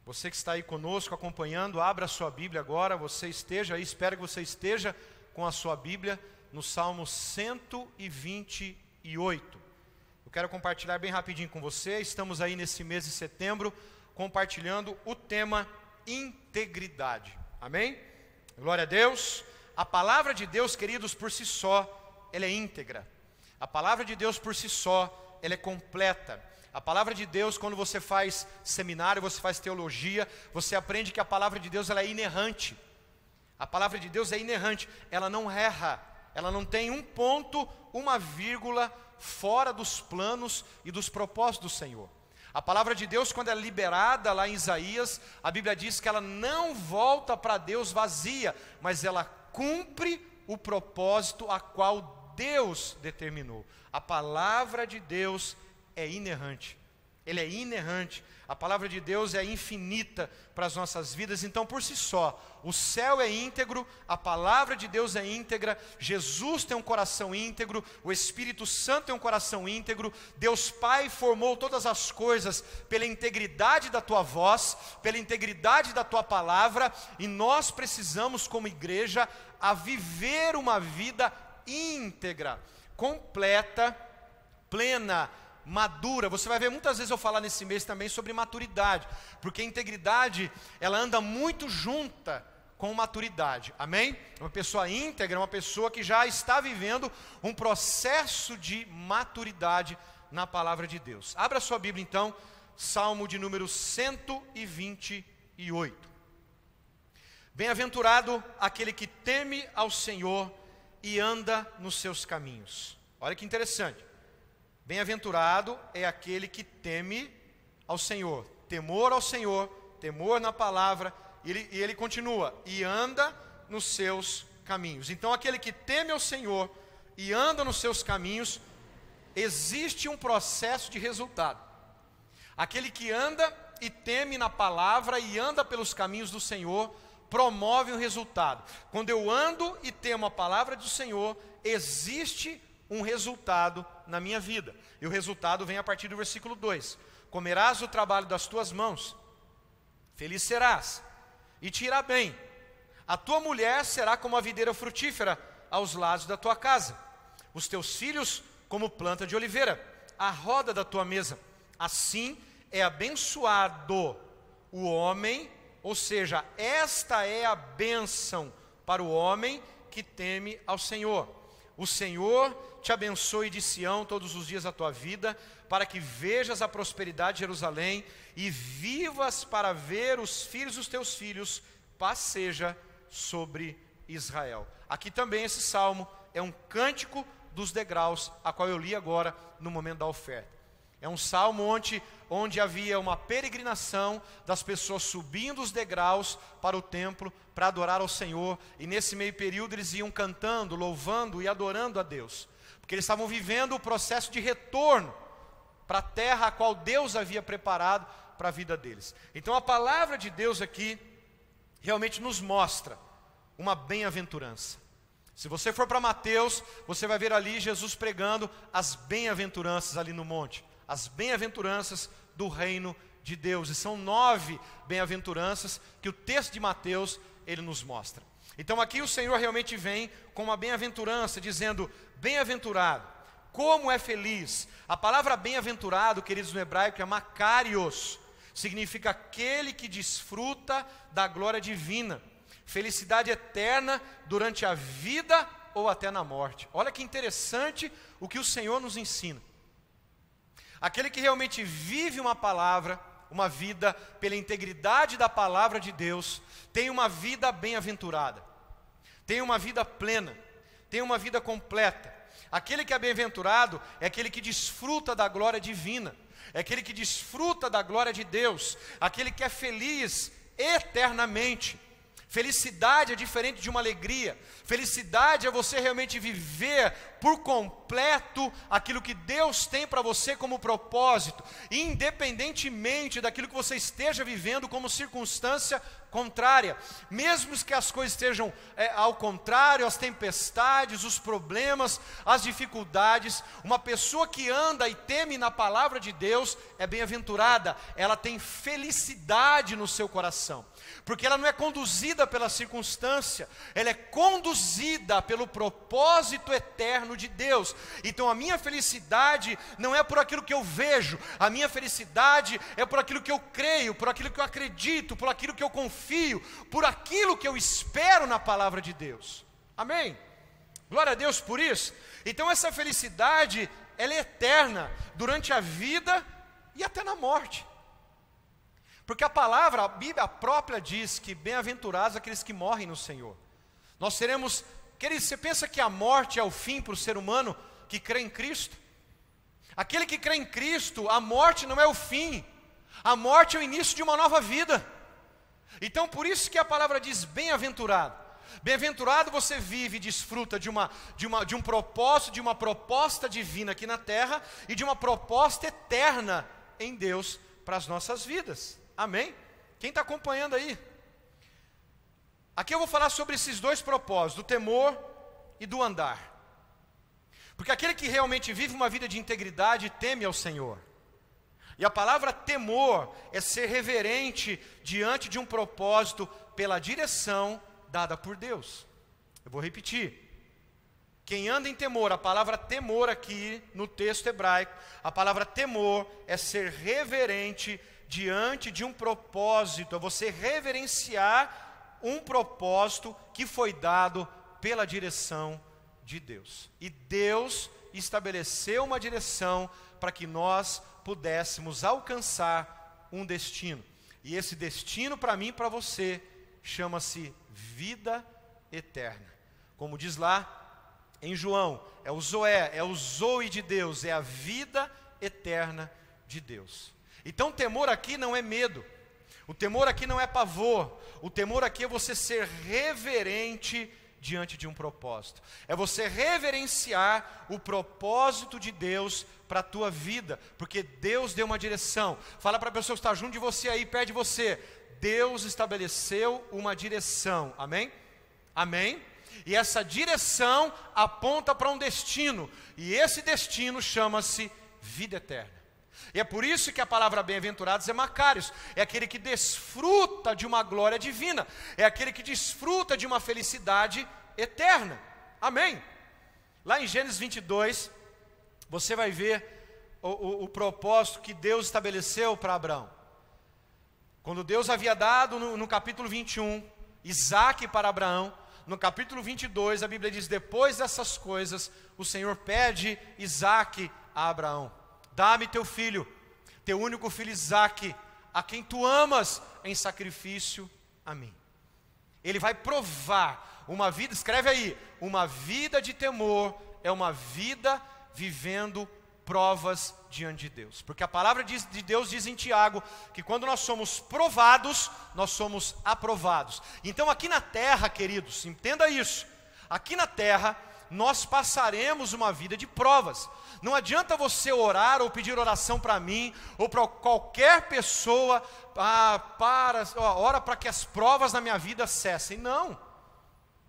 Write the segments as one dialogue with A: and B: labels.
A: Você que está aí conosco acompanhando, abra a sua Bíblia agora, você esteja aí, espero que você esteja com a sua Bíblia no Salmo 128. Eu quero compartilhar bem rapidinho com você. Estamos aí nesse mês de setembro compartilhando o tema integridade. Amém? Glória a Deus. A palavra de Deus, queridos, por si só, ela é íntegra. A palavra de Deus por si só, ela é completa. A palavra de Deus, quando você faz seminário, você faz teologia, você aprende que a palavra de Deus ela é inerrante. A palavra de Deus é inerrante, ela não erra, ela não tem um ponto, uma vírgula fora dos planos e dos propósitos do Senhor. A palavra de Deus, quando é liberada lá em Isaías, a Bíblia diz que ela não volta para Deus vazia, mas ela cumpre o propósito a qual Deus determinou. A palavra de Deus é inerrante, ele é inerrante. A palavra de Deus é infinita para as nossas vidas. Então, por si só, o céu é íntegro, a palavra de Deus é íntegra, Jesus tem um coração íntegro, o Espírito Santo tem um coração íntegro, Deus Pai formou todas as coisas pela integridade da tua voz, pela integridade da tua palavra, e nós precisamos, como igreja, a viver uma vida íntegra, completa, plena, madura. Você vai ver muitas vezes eu falar nesse mês também sobre maturidade, porque a integridade ela anda muito junta com maturidade, amém? Uma pessoa íntegra é uma pessoa que já está vivendo um processo de maturidade na palavra de Deus. Abra a sua Bíblia então, Salmo de número 128. Bem-aventurado aquele que teme ao Senhor e anda nos seus caminhos. Olha que interessante. Bem-aventurado é aquele que teme ao Senhor, temor ao Senhor, temor na palavra, e ele continua, e anda nos seus caminhos. Então aquele que teme ao Senhor e anda nos seus caminhos, existe um processo de resultado. Aquele que anda e teme na palavra e anda pelos caminhos do Senhor, promove um resultado. Quando eu ando e temo a palavra do Senhor, existe um resultado na minha vida, e o resultado vem a partir do versículo 2: comerás o trabalho das tuas mãos, feliz serás, e te irá bem, a tua mulher será como a videira frutífera aos lados da tua casa, os teus filhos como planta de oliveira, à roda da tua mesa. Assim é abençoado o homem, ou seja, esta é a bênção para o homem que teme ao Senhor. O Senhor te abençoe de Sião todos os dias da tua vida, para que vejas a prosperidade de Jerusalém e vivas para ver os filhos dos teus filhos, paz seja sobre Israel. Aqui também esse salmo é um cântico dos degraus, a qual eu li agora no momento da oferta. É um salmo onde havia uma peregrinação das pessoas subindo os degraus para o templo para adorar ao Senhor, e nesse meio período eles iam cantando, louvando e adorando a Deus, porque eles estavam vivendo o processo de retorno para a terra a qual Deus havia preparado para a vida deles. Então a palavra de Deus aqui realmente nos mostra uma bem-aventurança. Se você for para Mateus, você vai ver ali Jesus pregando as bem-aventuranças ali no monte, as bem-aventuranças do reino de Deus, e são 9 bem-aventuranças que o texto de Mateus ele nos mostra. Então aqui o Senhor realmente vem com uma bem-aventurança, dizendo: bem-aventurado, como é feliz. A palavra bem-aventurado, queridos, no hebraico é makarios, significa aquele que desfruta da glória divina, felicidade eterna durante a vida ou até na morte. Olha que interessante o que o Senhor nos ensina. Aquele que realmente vive uma palavra, uma vida pela integridade da palavra de Deus, tem uma vida bem-aventurada, tem uma vida plena, tem uma vida completa. Aquele que é bem-aventurado é aquele que desfruta da glória divina, é aquele que desfruta da glória de Deus, aquele que é feliz eternamente. Felicidade é diferente de uma alegria. Felicidade é você realmente viver por completo aquilo que Deus tem para você como propósito, independentemente daquilo que você esteja vivendo como circunstância contrária. Mesmo que as coisas estejam ao contrário, as tempestades, os problemas, as dificuldades, uma pessoa que anda e teme na palavra de Deus é bem-aventurada. Ela tem felicidade no seu coração, porque ela não é conduzida pela circunstância, ela é conduzida pelo propósito eterno de Deus. Então a minha felicidade não é por aquilo que eu vejo, a minha felicidade é por aquilo que eu creio, por aquilo que eu acredito, por aquilo que eu confio, por aquilo que eu espero na palavra de Deus. Amém? Glória a Deus por isso. Então essa felicidade, ela é eterna durante a vida e até na morte. Porque a Bíblia própria diz que bem-aventurados aqueles que morrem no Senhor. Nós seremos, queridos, você pensa que a morte é o fim para o ser humano que crê em Cristo? Aquele que crê em Cristo, a morte não é o fim, a morte é o início de uma nova vida. Então por isso que a palavra diz bem-aventurado. Bem-aventurado você vive e desfruta de um propósito, de uma proposta divina aqui na terra e de uma proposta eterna em Deus para as nossas vidas. Amém? Quem está acompanhando aí? Aqui eu vou falar sobre esses dois propósitos, do temor e do andar. Porque aquele que realmente vive uma vida de integridade teme ao Senhor. E a palavra temor é ser reverente diante de um propósito pela direção dada por Deus. Eu vou repetir. Quem anda em temor, a palavra temor aqui no texto hebraico, a palavra temor é ser reverente diante de um propósito, é você reverenciar um propósito que foi dado pela direção de Deus. E Deus estabeleceu uma direção para que nós pudéssemos alcançar um destino. E esse destino para mim e para você chama-se vida eterna. Como diz lá em João, é o Zoé, é o Zoe de Deus, é a vida eterna de Deus. Então o temor aqui não é medo, o temor aqui não é pavor, o temor aqui é você ser reverente diante de um propósito, é você reverenciar o propósito de Deus para a tua vida, porque Deus deu uma direção. Fala para a pessoa que está junto de você aí, perto de você, Deus estabeleceu uma direção, amém? Amém? E essa direção aponta para um destino, e esse destino chama-se vida eterna. E é por isso que a palavra bem-aventurados é Macários, é aquele que desfruta de uma glória divina, é aquele que desfruta de uma felicidade eterna, amém? Lá em Gênesis 22, você vai ver o propósito que Deus estabeleceu para Abraão. Quando Deus havia dado no capítulo 21, Isaque para Abraão, no capítulo 22 a Bíblia diz, depois dessas coisas, o Senhor pede Isaque a Abraão, dá-me teu filho, teu único filho Isaque, a quem tu amas, em sacrifício a mim. Ele vai provar uma vida, escreve aí, uma vida de temor é uma vida vivendo provas diante de Deus. Porque a palavra de Deus diz em Tiago, que quando nós somos provados, nós somos aprovados. Então aqui na terra, queridos, entenda isso, aqui na terra, nós passaremos uma vida de provas. Não adianta você orar ou pedir oração para mim, ou para qualquer pessoa, ora para que as provas na minha vida cessem.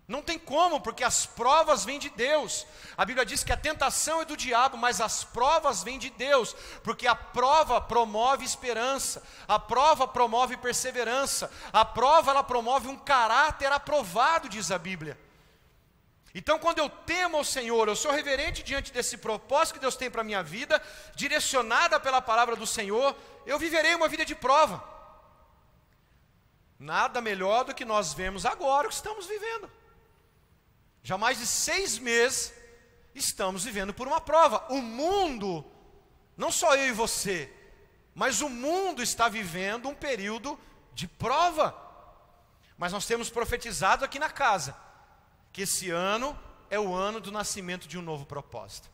A: Não tem como, porque as provas vêm de Deus. A Bíblia diz que a tentação é do diabo, mas as provas vêm de Deus, porque a prova promove esperança, a prova promove perseverança, a prova ela promove um caráter aprovado, diz a Bíblia. Então quando eu temo ao Senhor, eu sou reverente diante desse propósito que Deus tem para a minha vida, direcionada pela palavra do Senhor, eu viverei uma vida de prova. Nada melhor do que nós vemos agora o que estamos vivendo. Já mais de 6 meses estamos vivendo por uma prova. O mundo, não só eu e você, mas o mundo está vivendo um período de prova. Mas nós temos profetizado aqui na casa que esse ano é o ano do nascimento de um novo propósito.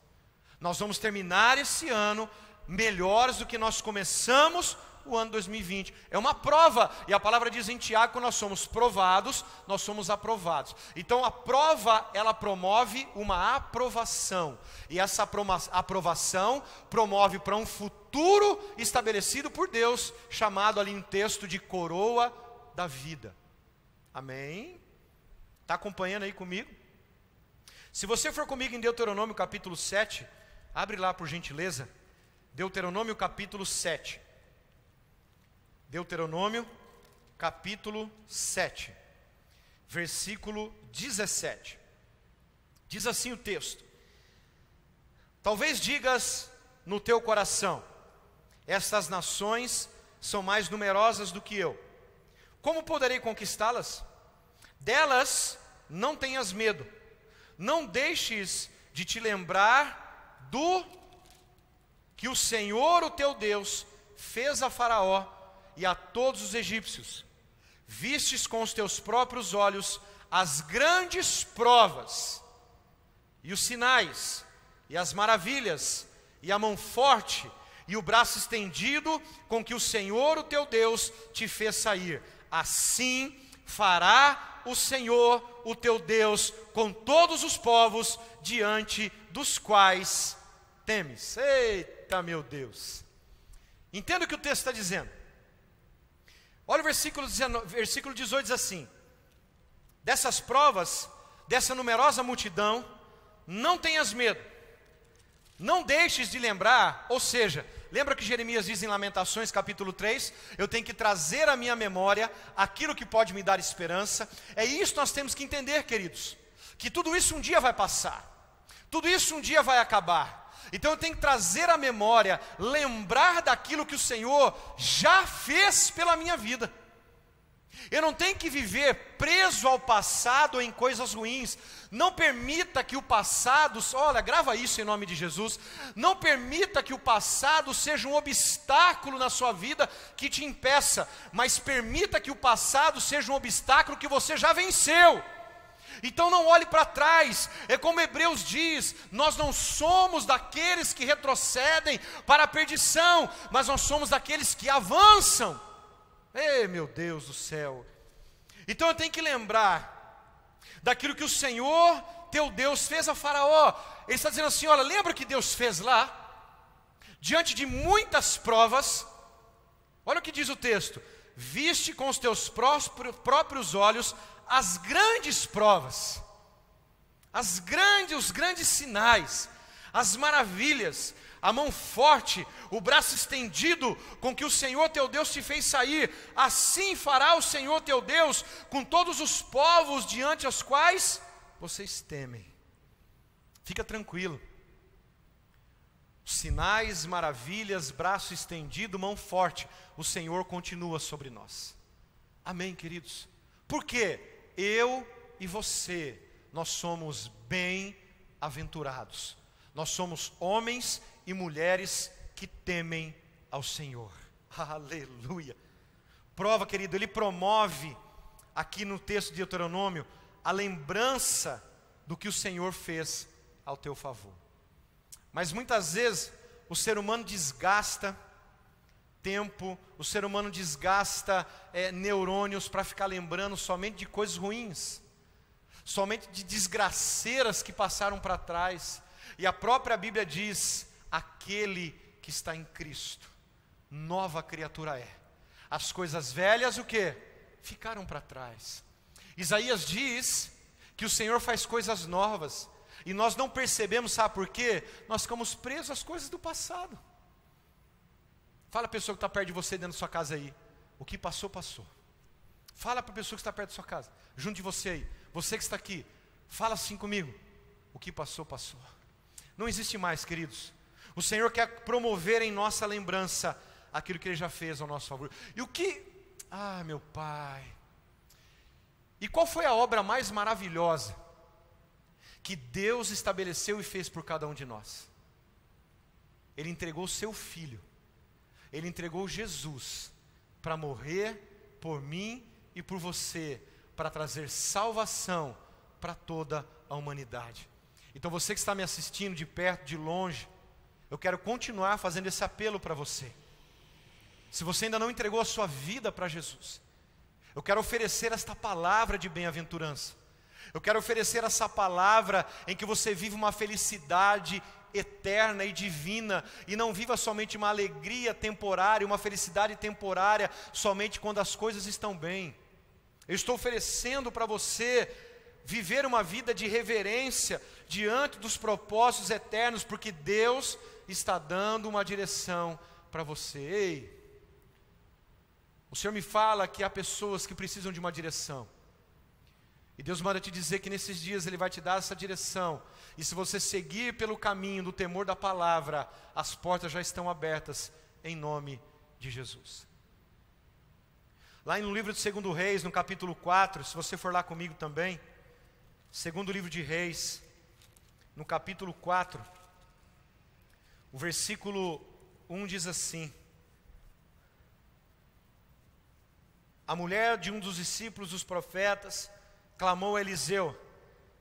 A: Nós vamos terminar esse ano melhores do que nós começamos o ano 2020. É uma prova, e a palavra diz em Tiago que nós somos provados, nós somos aprovados. Então a prova, ela promove uma aprovação, e essa aprovação promove para um futuro estabelecido por Deus, chamado ali no texto de coroa da vida. Amém? Está acompanhando aí comigo? Se você for comigo em Deuteronômio capítulo 7, abre lá por gentileza, Deuteronômio capítulo 7. Deuteronômio capítulo 7, versículo 17. Diz assim o texto: talvez digas no teu coração, estas nações são mais numerosas do que eu, como poderei conquistá-las? Delas não tenhas medo, não deixes de te lembrar do que o Senhor, o teu Deus, fez a Faraó e a todos os egípcios. Vistes com os teus próprios olhos as grandes provas, e os sinais, e as maravilhas, e a mão forte, e o braço estendido com que o Senhor, o teu Deus, te fez sair. Assim fará o Senhor, o teu Deus, com todos os povos diante dos quais temes. Eita, meu Deus! Entenda o que o texto está dizendo. Olha o versículo 18, diz assim: dessas provas, dessa numerosa multidão, não tenhas medo, não deixes de lembrar, ou seja, lembra que Jeremias diz em Lamentações capítulo 3, eu tenho que trazer à minha memória aquilo que pode me dar esperança. É isso que nós temos que entender, queridos, que tudo isso um dia vai passar, tudo isso um dia vai acabar. Então eu tenho que trazer à memória, lembrar daquilo que o Senhor já fez pela minha vida. Eu não tenho que viver preso ao passado em coisas ruins. Não permita que o passado, olha, grava isso em nome de Jesus. Não permita que o passado seja um obstáculo na sua vida que te impeça, mas permita que o passado seja um obstáculo que você já venceu. Então não olhe para trás, é como Hebreus diz, nós não somos daqueles que retrocedem para a perdição, mas nós somos daqueles que avançam. Ei, meu Deus do céu! Então eu tenho que lembrar daquilo que o Senhor, teu Deus, fez a Faraó. Ele está dizendo assim, olha, lembra o que Deus fez lá? Diante de muitas provas, olha o que diz o texto: viste com os teus próprios olhos as grandes provas, os grandes sinais, as maravilhas, a mão forte, o braço estendido com que o Senhor teu Deus te fez sair. Assim fará o Senhor teu Deus com todos os povos diante os quais vocês temem. Fica tranquilo. Sinais, maravilhas, braço estendido, mão forte, o Senhor continua sobre nós. Amém, queridos? Por quê? Eu e você, nós somos bem-aventurados. Nós somos homens e mulheres que temem ao Senhor. Aleluia. Prova, querido, ele promove aqui no texto de Deuteronômio a lembrança do que o Senhor fez ao teu favor. Mas muitas vezes o ser humano desgasta tempo, o ser humano desgasta neurônios para ficar lembrando somente de coisas ruins, somente de desgraceiras que passaram para trás. E a própria Bíblia diz: aquele que está em Cristo, nova criatura é. As coisas velhas, o quê? Ficaram para trás. Isaías diz que o Senhor faz coisas novas, e nós não percebemos, sabe por quê? Nós ficamos presos às coisas do passado. Fala a pessoa que está perto de você dentro da sua casa aí, o que passou, passou. Fala para a pessoa que está perto da sua casa, junto de você aí, você que está aqui, fala assim comigo: o que passou, passou. Não existe mais, queridos. O Senhor quer promover em nossa lembrança aquilo que Ele já fez ao nosso favor. E o que, meu Pai, e qual foi a obra mais maravilhosa que Deus estabeleceu e fez por cada um de nós? Ele entregou o seu Filho, Ele entregou Jesus para morrer por mim e por você, para trazer salvação para toda a humanidade. Então você que está me assistindo de perto, de longe, eu quero continuar fazendo esse apelo para você. se você ainda não entregou a sua vida para Jesus, eu quero oferecer esta palavra de bem-aventurança. Eu quero oferecer essa palavra em que você vive uma felicidade eterna e divina, e não viva somente uma alegria temporária, uma felicidade temporária, somente quando as coisas estão bem. Eu estou oferecendo para você viver uma vida de reverência diante dos propósitos eternos, porque Deus está dando uma direção para você. Ei, o Senhor me fala que há pessoas que precisam de uma direção, e Deus manda te dizer que nesses dias Ele vai te dar essa direção, e se você seguir pelo caminho do temor da palavra, as portas já estão abertas, em nome de Jesus. Lá no livro de 2 Reis, no capítulo 4, se você for lá comigo também, segundo livro de Reis, no capítulo 4, o versículo 1 diz assim: a mulher de um dos discípulos dos profetas clamou a Eliseu: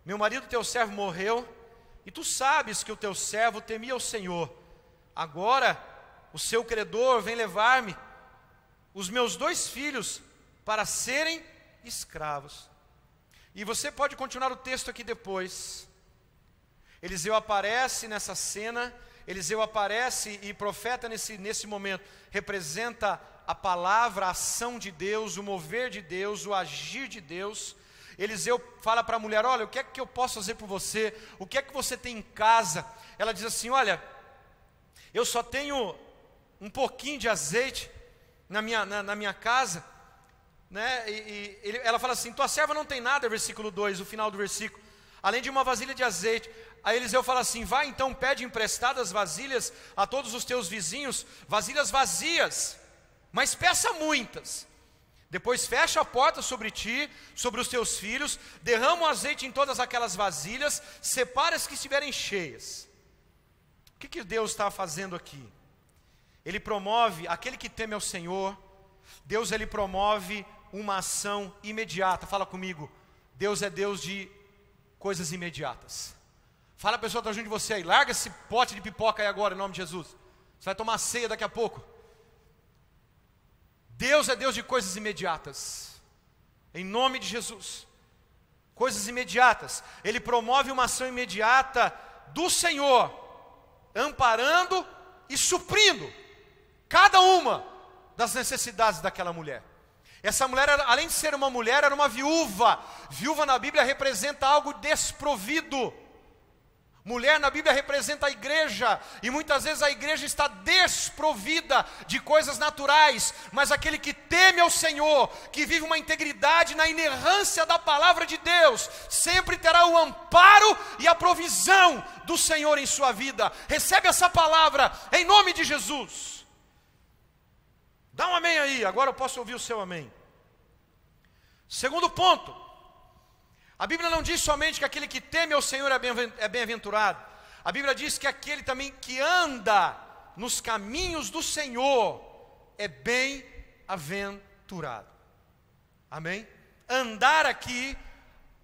A: meu marido teu servo morreu, e tu sabes que o teu servo temia o Senhor. Agora o seu credor vem levar-me os meus 2 filhos para serem escravos. E você pode continuar o texto aqui depois. Eliseu aparece nessa cena, Eliseu aparece, e profeta nesse momento representa a palavra, a ação de Deus, o mover de Deus, o agir de Deus. Eliseu fala para a mulher: olha, o que é que eu posso fazer por você? O que é que você tem em casa? Ela diz assim: olha, eu só tenho um pouquinho de azeite na minha casa, né? Ela fala assim: tua serva não tem nada, versículo 2, o final do versículo, além de uma vasilha de azeite. Aí Eliseu fala assim: vai então, pede emprestadas vasilhas a todos os teus vizinhos, vasilhas vazias, mas peça muitas. Depois fecha a porta sobre ti, sobre os teus filhos, derrama o azeite em todas aquelas vasilhas, separa as que estiverem cheias. O que Deus está fazendo aqui? Ele promove, aquele que teme ao Senhor, Deus ele promove uma ação imediata. Fala comigo: Deus é Deus de coisas imediatas. Fala a pessoa que está junto de você aí: larga esse pote de pipoca aí agora, em nome de Jesus. Você vai tomar ceia daqui a pouco. Deus é Deus de coisas imediatas, em nome de Jesus. Coisas imediatas. Ele promove uma ação imediata do Senhor, amparando e suprindo cada uma das necessidades daquela mulher. Essa mulher, além de ser uma mulher, era uma viúva. Viúva na Bíblia representa algo desprovido. Mulher na Bíblia representa a igreja, e muitas vezes a igreja está desprovida de coisas naturais, mas aquele que teme ao Senhor, que vive uma integridade na inerrância da palavra de Deus, sempre terá o amparo e a provisão do Senhor em sua vida. Recebe essa palavra em nome de Jesus. Dá um amém aí, agora eu posso ouvir o seu amém. Segundo ponto, a Bíblia não diz somente que aquele que teme ao Senhor é bem-aventurado. A Bíblia diz que aquele também que anda nos caminhos do Senhor é bem-aventurado. Amém? Andar aqui,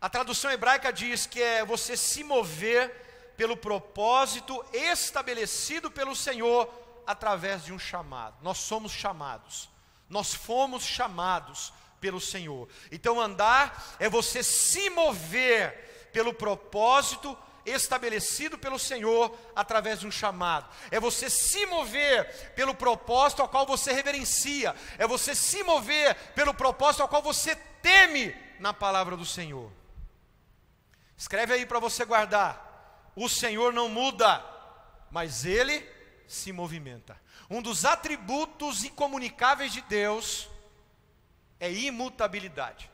A: a tradução hebraica diz que é você se mover pelo propósito estabelecido pelo Senhor através de um chamado. Nós somos chamados, nós fomos chamados pelo Senhor. Então andar é você se mover pelo propósito estabelecido pelo Senhor através de um chamado. É você se mover pelo propósito ao qual você reverencia. É você se mover pelo propósito ao qual você teme na palavra do Senhor. Escreve aí para você guardar: o Senhor não muda, mas Ele se movimenta. Um dos atributos incomunicáveis de Deus é imutabilidade.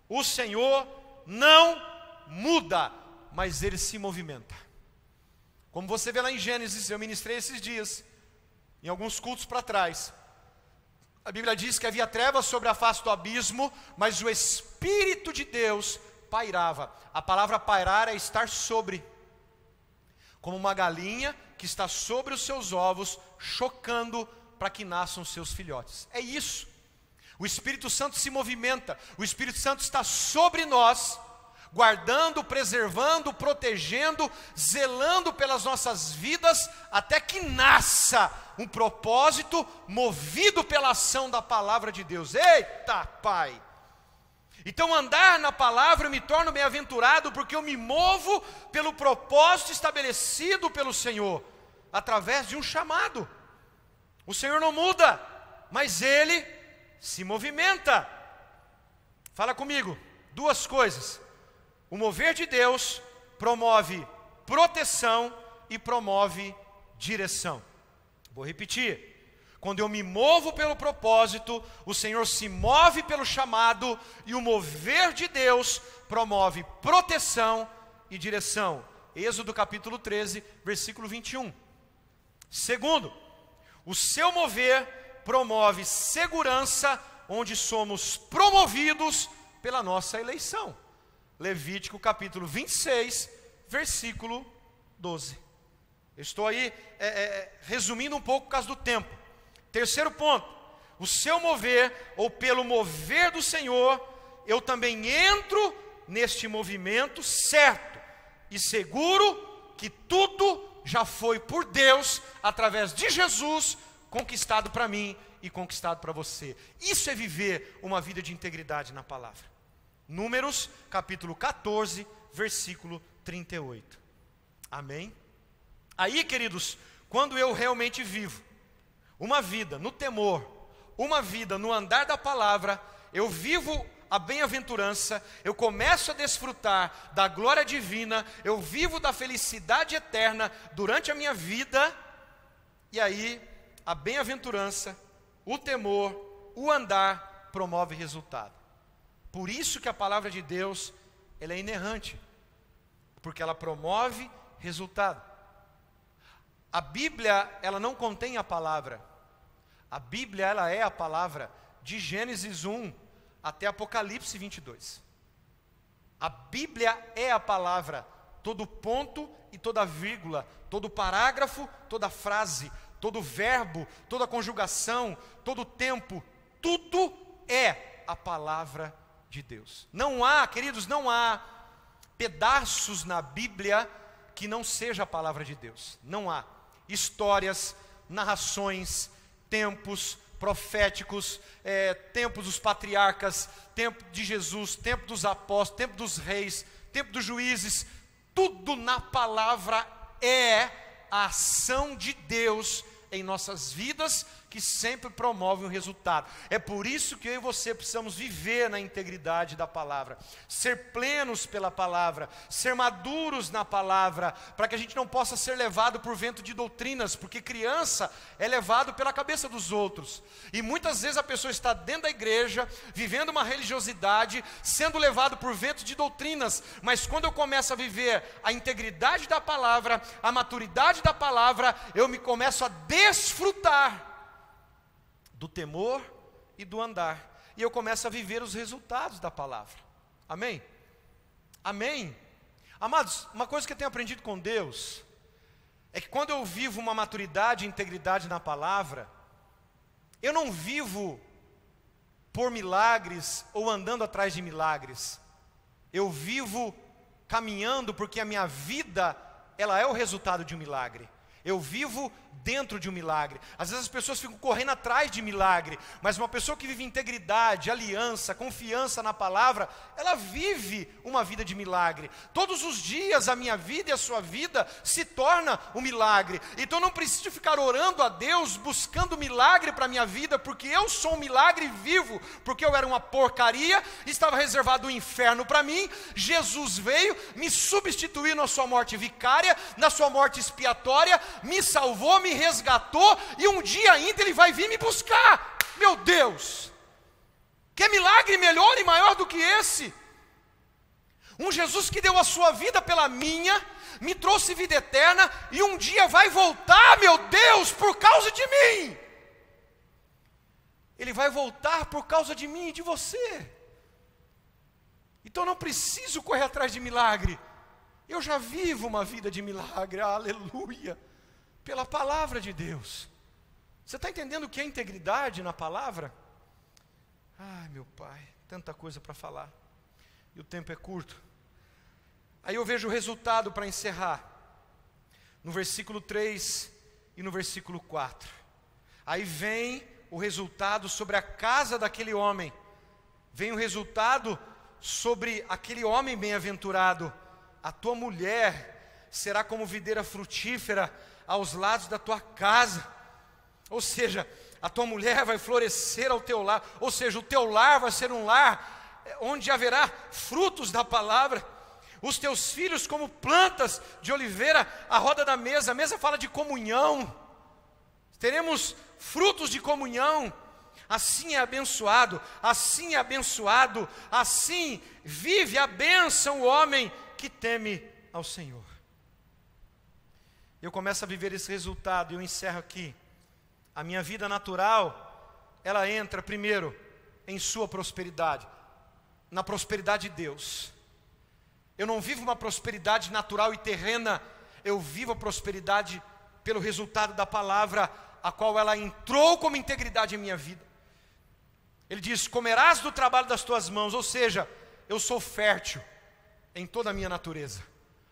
A: O Senhor não muda, mas Ele se movimenta. Como você vê lá em Gênesis, eu ministrei esses dias, em alguns cultos para trás. A Bíblia diz que havia trevas sobre a face do abismo, mas o Espírito de Deus pairava. A palavra pairar é estar sobre. Como uma galinha que está sobre os seus ovos, chocando para que nasçam seus filhotes. É isso. O Espírito Santo se movimenta, o Espírito Santo está sobre nós, guardando, preservando, protegendo, zelando pelas nossas vidas, até que nasça um propósito movido pela ação da palavra de Deus. Eita, Pai! Então andar na palavra eu me torno bem-aventurado, porque eu me movo pelo propósito estabelecido pelo Senhor, através de um chamado. O Senhor não muda, mas Ele se movimenta. Fala comigo, duas coisas. O mover de Deus promove proteção e promove direção. Vou repetir. Quando eu me movo pelo propósito, o Senhor se move pelo chamado, e o mover de Deus promove proteção e direção. Êxodo capítulo 13, versículo 21. Segundo, o seu mover promove segurança, onde somos promovidos pela nossa eleição. Levítico capítulo 26, versículo 12. Eu estou aí resumindo um pouco por causa do tempo. Terceiro ponto, o seu mover, ou pelo mover do Senhor, eu também entro neste movimento certo e seguro que tudo já foi por Deus, através de Jesus, conquistado para mim e conquistado para você. Isso é viver uma vida de integridade na palavra. Números capítulo 14, versículo 38. Amém? Aí, queridos, quando eu realmente vivo uma vida no temor, uma vida no andar da palavra, eu vivo a bem-aventurança, eu começo a desfrutar da glória divina, eu vivo da felicidade eterna durante a minha vida, e aí a bem-aventurança, o temor, o andar promove resultado. Por isso que a palavra de Deus, ela é inerrante, porque ela promove resultado. A Bíblia, ela não contém a palavra. A Bíblia, ela é a palavra de Gênesis 1 até Apocalipse 22. A Bíblia é a palavra, todo ponto e toda vírgula, todo parágrafo, toda frase, todo verbo, toda conjugação, todo tempo, tudo é a palavra de Deus. Não há, queridos, não há pedaços na Bíblia que não seja a palavra de Deus. Não há histórias, narrações, tempos proféticos, tempos dos patriarcas, tempo de Jesus, tempo dos apóstolos, tempo dos reis, tempo dos juízes. Tudo na palavra é a ação de Deus em nossas vidas, que sempre promove um resultado. É por isso que eu e você precisamos viver na integridade da palavra, ser plenos pela palavra, ser maduros na palavra, para que a gente não possa ser levado por vento de doutrinas, porque criança é levado pela cabeça dos outros, e muitas vezes a pessoa está dentro da igreja, vivendo uma religiosidade, sendo levado por vento de doutrinas, mas quando eu começo a viver a integridade da palavra, a maturidade da palavra, eu me começo a desfrutar do temor e do andar, e eu começo a viver os resultados da palavra. Amém? Amém? Amados, uma coisa que eu tenho aprendido com Deus, é que quando eu vivo uma maturidade e integridade na palavra, eu não vivo por milagres ou andando atrás de milagres, eu vivo caminhando porque a minha vida, ela é o resultado de um milagre. Eu vivo dentro de um milagre. Às vezes as pessoas ficam correndo atrás de milagre, mas uma pessoa que vive integridade, aliança, confiança na palavra, ela vive uma vida de milagre. Todos os dias a minha vida e a sua vida se torna um milagre. Então eu não preciso ficar orando a Deus, buscando milagre para a minha vida, porque eu sou um milagre vivo, porque eu era uma porcaria, estava reservado o inferno para mim. Jesus veio, me substituiu na sua morte vicária, na sua morte expiatória, me salvou, me resgatou, e um dia ainda Ele vai vir me buscar. Meu Deus, que milagre melhor e maior do que esse? Um Jesus que deu a sua vida pela minha, me trouxe vida eterna, e um dia vai voltar, meu Deus, por causa de mim. Ele vai voltar por causa de mim e de você. Então eu não preciso correr atrás de milagre, eu já vivo uma vida de milagre, aleluia, pela palavra de Deus. Você está entendendo o que é integridade na palavra? Ai, meu Pai, tanta coisa para falar, e o tempo é curto. Aí eu vejo o resultado para encerrar, no versículo 3 e no versículo 4. Aí vem o resultado sobre a casa daquele homem, vem o resultado sobre aquele homem bem-aventurado. A tua mulher será como videira frutífera aos lados da tua casa. Ou seja, a tua mulher vai florescer ao teu lar. Ou seja, o teu lar vai ser um lar onde haverá frutos da palavra. Os teus filhos como plantas de oliveira à roda da mesa. A mesa fala de comunhão. Teremos frutos de comunhão. Assim é abençoado, assim é abençoado, assim vive a bênção o homem que teme ao Senhor. Eu começo a viver esse resultado e eu encerro aqui. A minha vida natural, ela entra primeiro em sua prosperidade, na prosperidade de Deus. Eu não vivo uma prosperidade natural e terrena, eu vivo a prosperidade pelo resultado da palavra, a qual ela entrou como integridade em minha vida. Ele diz: comerás do trabalho das tuas mãos, ou seja, eu sou fértil em toda a minha natureza.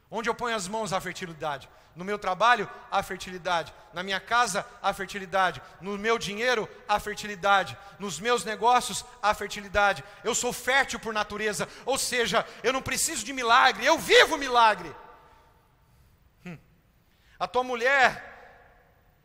A: Onde eu ponho as mãos há fertilidade. No meu trabalho há fertilidade, na minha casa há fertilidade, no meu dinheiro há fertilidade, nos meus negócios há fertilidade. Eu sou fértil por natureza, ou seja, eu não preciso de milagre, eu vivo milagre. A tua mulher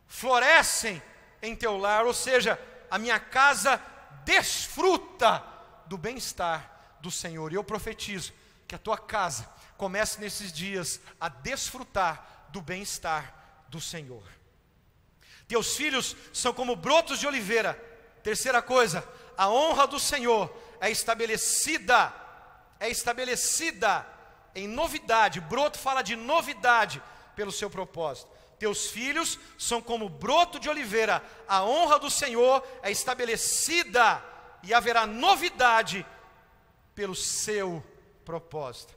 A: florescem em teu lar, ou seja, a minha casa desfruta do bem-estar do Senhor. E eu profetizo que a tua casa comece nesses dias a desfrutar do bem-estar do Senhor. Teus filhos são como brotos de oliveira. Terceira coisa, a honra do Senhor é estabelecida em novidade. Broto fala de novidade pelo seu propósito. Teus filhos são como broto de oliveira. A honra do Senhor é estabelecida e haverá novidade pelo seu propósito.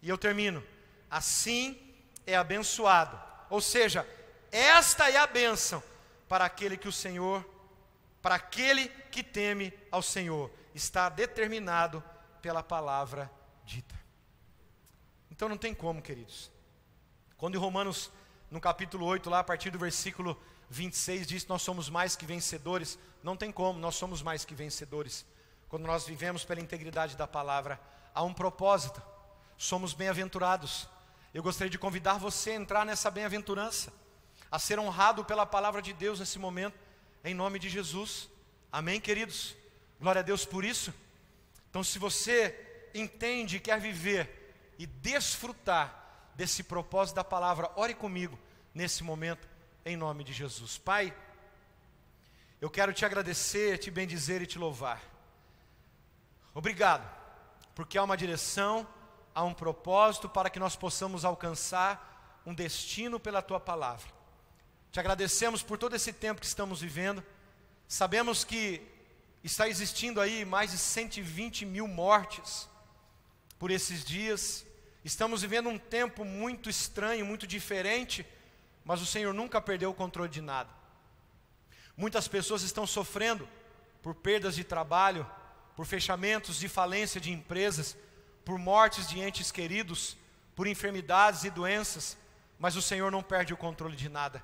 A: E eu termino. Assim é abençoado. Ou seja, esta é a bênção para aquele que teme ao Senhor. Está determinado pela palavra dita. Então não tem como, queridos. Quando em Romanos, no capítulo 8, lá a partir do versículo 26, diz que nós somos mais que vencedores. Não tem como, nós somos mais que vencedores. Quando nós vivemos pela integridade da palavra, há um propósito. Somos bem-aventurados. Eu gostaria de convidar você a entrar nessa bem-aventurança, a ser honrado pela palavra de Deus nesse momento, em nome de Jesus. Amém, queridos? Glória a Deus por isso. Então, se você entende e quer viver e desfrutar desse propósito da palavra, ore comigo nesse momento, em nome de Jesus. Pai, eu quero te agradecer, te bendizer e te louvar. Obrigado, porque há uma direção, há um propósito para que nós possamos alcançar um destino pela tua palavra. Te agradecemos por todo esse tempo que estamos vivendo. Sabemos que está existindo aí mais de 120 mil mortes por esses dias. Estamos vivendo um tempo muito estranho, muito diferente, mas o Senhor nunca perdeu o controle de nada. Muitas pessoas estão sofrendo por perdas de trabalho, por fechamentos de falência de empresas, por mortes de entes queridos, por enfermidades e doenças, mas o Senhor não perde o controle de nada.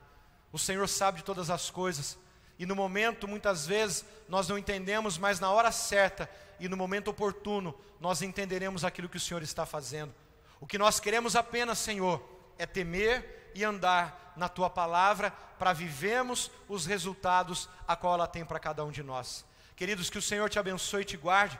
A: O Senhor sabe de todas as coisas, e no momento, muitas vezes, nós não entendemos, mas na hora certa e no momento oportuno, nós entenderemos aquilo que o Senhor está fazendo. O que nós queremos apenas, Senhor, é temer e andar na tua palavra, para vivermos os resultados a qual ela tem para cada um de nós. Queridos, que o Senhor te abençoe e te guarde,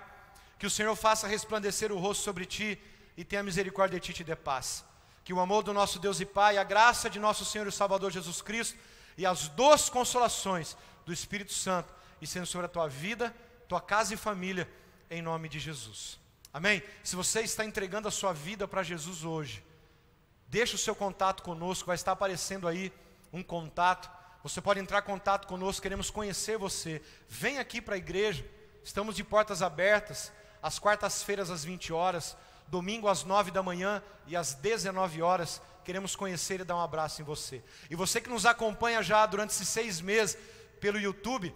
A: que o Senhor faça resplandecer o rosto sobre ti e tenha misericórdia de ti e te dê paz. Que o amor do nosso Deus e Pai, a graça de nosso Senhor e Salvador Jesus Cristo e as doces consolações do Espírito Santo estejam sobre a tua vida, tua casa e família, em nome de Jesus. Amém? Se você está entregando a sua vida para Jesus hoje, deixa o seu contato conosco, vai estar aparecendo aí um contato. Você pode entrar em contato conosco, queremos conhecer você. Vem aqui para a igreja, estamos de portas abertas, às quartas-feiras às 20 horas, domingo às 9 da manhã e às 19 horas, queremos conhecer e dar um abraço em você. E você que nos acompanha já durante esses 6 meses pelo YouTube,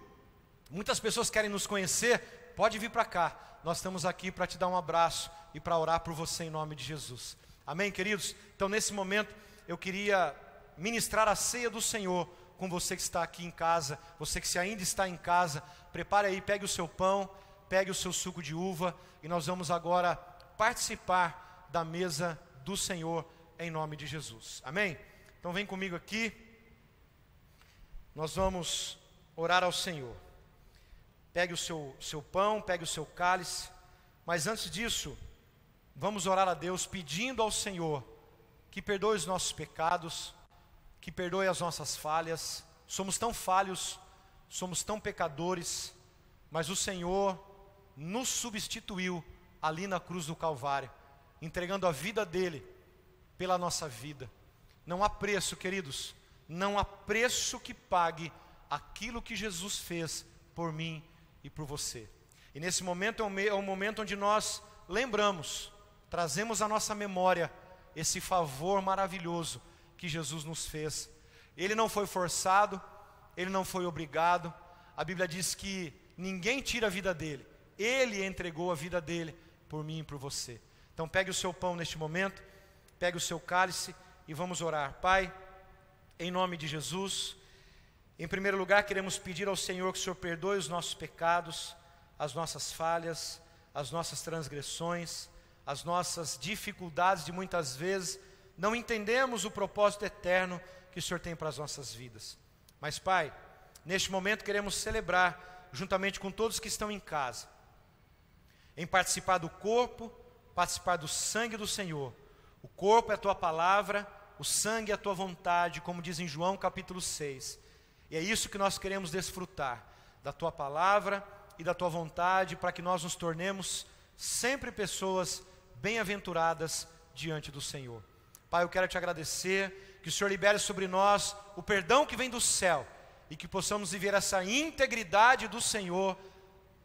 A: muitas pessoas querem nos conhecer, pode vir para cá, nós estamos aqui para te dar um abraço e para orar por você em nome de Jesus. Amém, queridos? Então, nesse momento, eu queria ministrar a ceia do Senhor com você que está aqui em casa, você que ainda está em casa. Prepare aí, pegue o seu pão, pegue o seu suco de uva, e nós vamos agora participar da mesa do Senhor em nome de Jesus. Amém? Então vem comigo aqui, nós vamos orar ao Senhor. Pegue o seu pão, pegue o seu cálice, mas antes disso, vamos orar a Deus pedindo ao Senhor que perdoe os nossos pecados, que perdoe as nossas falhas. Somos tão falhos, somos tão pecadores, mas o Senhor nos substituiu ali na cruz do Calvário, entregando a vida dele pela nossa vida. Não há preço, queridos, não há preço que pague aquilo que Jesus fez por mim e por você. E nesse momento é um momento onde nós lembramos, trazemos à nossa memória esse favor maravilhoso que Jesus nos fez. Ele não foi forçado, ele não foi obrigado. A Bíblia diz que ninguém tira a vida dele, ele entregou a vida dele por mim e por você. Então pegue o seu pão neste momento, pegue o seu cálice e vamos orar. Pai, em nome de Jesus, em primeiro lugar queremos pedir ao Senhor que o Senhor perdoe os nossos pecados, as nossas falhas, as nossas transgressões, as nossas dificuldades de muitas vezes não entendemos o propósito eterno que o Senhor tem para as nossas vidas. Mas Pai, neste momento queremos celebrar juntamente com todos que estão em casa, em participar do corpo, participar do sangue do Senhor. O corpo é a tua palavra, o sangue é a tua vontade, como diz em João capítulo 6. E é isso que nós queremos desfrutar, da tua palavra e da tua vontade, para que nós nos tornemos sempre pessoas bem-aventuradas diante do Senhor. Pai, eu quero te agradecer, que o Senhor libere sobre nós o perdão que vem do céu, e que possamos viver essa integridade do Senhor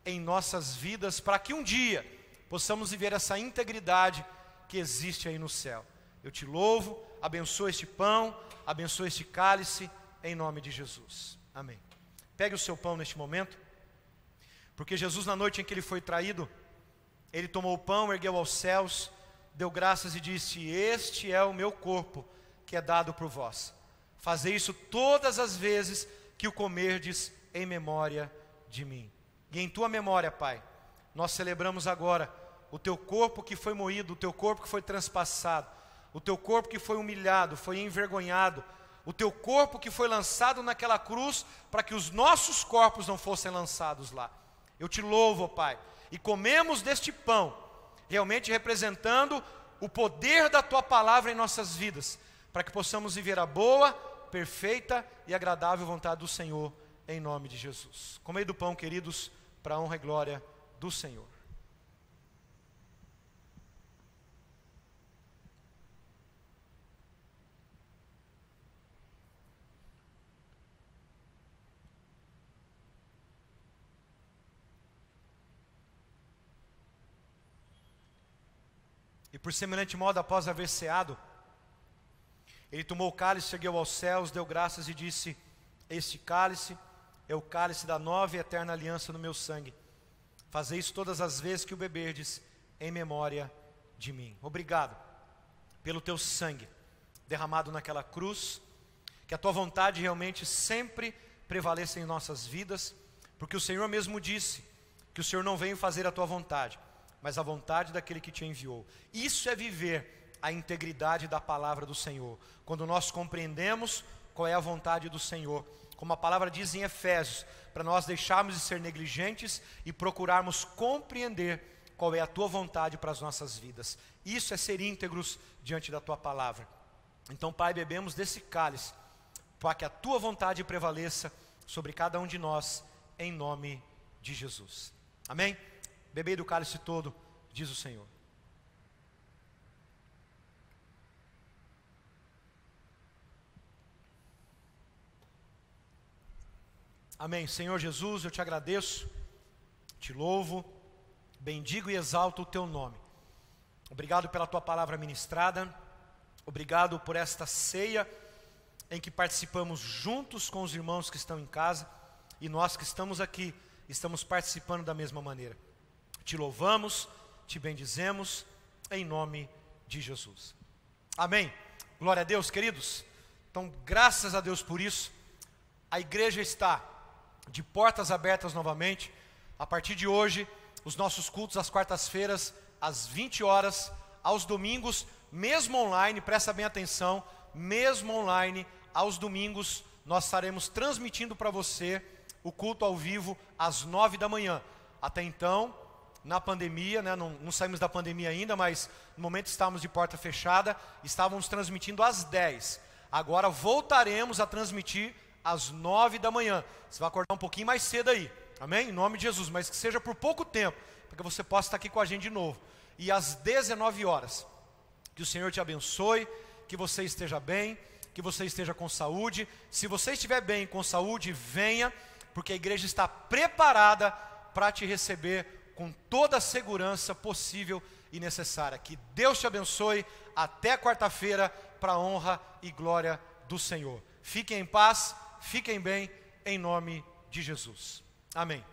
A: em nossas vidas, para que um dia possamos viver essa integridade que existe aí no céu. Eu te louvo, abençoa este pão, abençoa este cálice, em nome de Jesus. Amém. Pegue o seu pão neste momento, porque Jesus, na noite em que ele foi traído, ele tomou o pão, ergueu aos céus, deu graças e disse: este é o meu corpo, que é dado por vós. Fazei isso todas as vezes que o comerdes em memória de mim. E em tua memória, Pai, nós celebramos agora o teu corpo que foi moído, o teu corpo que foi transpassado, o teu corpo que foi humilhado, foi envergonhado, o teu corpo que foi lançado naquela cruz, para que os nossos corpos não fossem lançados lá. Eu te louvo, Pai, e comemos deste pão, realmente representando o poder da tua palavra em nossas vidas, para que possamos viver a boa, perfeita e agradável vontade do Senhor, em nome de Jesus. Comei do pão, queridos, para a honra e glória do Senhor. E por semelhante modo, após haver ceado, ele tomou o cálice, ergueu aos céus, deu graças e disse: este cálice é o cálice da nova e eterna aliança no meu sangue. Fazei isso todas as vezes que o beberdes, em memória de mim. Obrigado pelo teu sangue derramado naquela cruz, que a tua vontade realmente sempre prevaleça em nossas vidas, porque o Senhor mesmo disse que o Senhor não veio fazer a tua vontade, mas a vontade daquele que te enviou. Isso é viver a integridade da palavra do Senhor, quando nós compreendemos qual é a vontade do Senhor, como a palavra diz em Efésios, para nós deixarmos de ser negligentes e procurarmos compreender qual é a tua vontade para as nossas vidas. Isso é ser íntegros diante da tua palavra. Então, Pai, bebemos desse cálice, para que a tua vontade prevaleça sobre cada um de nós, em nome de Jesus. Amém? Bebei do cálice todo, diz o Senhor. Amém. Senhor Jesus, eu te agradeço, te louvo, bendigo e exalto o teu nome. Obrigado pela tua palavra ministrada, obrigado por esta ceia em que participamos juntos com os irmãos que estão em casa, e nós que estamos aqui, estamos participando da mesma maneira. Te louvamos, te bendizemos, em nome de Jesus. Amém. Glória a Deus, queridos. Então, graças a Deus por isso. A igreja está de portas abertas novamente. A partir de hoje, os nossos cultos às quartas-feiras, às 20 horas, aos domingos, mesmo online, presta bem atenção, mesmo online, aos domingos, nós estaremos transmitindo para você o culto ao vivo às 9 da manhã. Até então, na pandemia, né, não saímos da pandemia ainda, mas no momento estávamos de porta fechada, estávamos transmitindo às 10. Agora voltaremos a transmitir às 9 da manhã. Você vai acordar um pouquinho mais cedo aí, amém? Em nome de Jesus, mas que seja por pouco tempo, para que você possa estar aqui com a gente de novo. E às 19 horas, que o Senhor te abençoe, que você esteja bem, que você esteja com saúde. Se você estiver bem, com saúde, venha, porque a igreja está preparada para te receber com toda a segurança possível e necessária. Que Deus te abençoe. Até quarta-feira, para a honra e glória do Senhor. Fiquem em paz, fiquem bem, em nome de Jesus. Amém.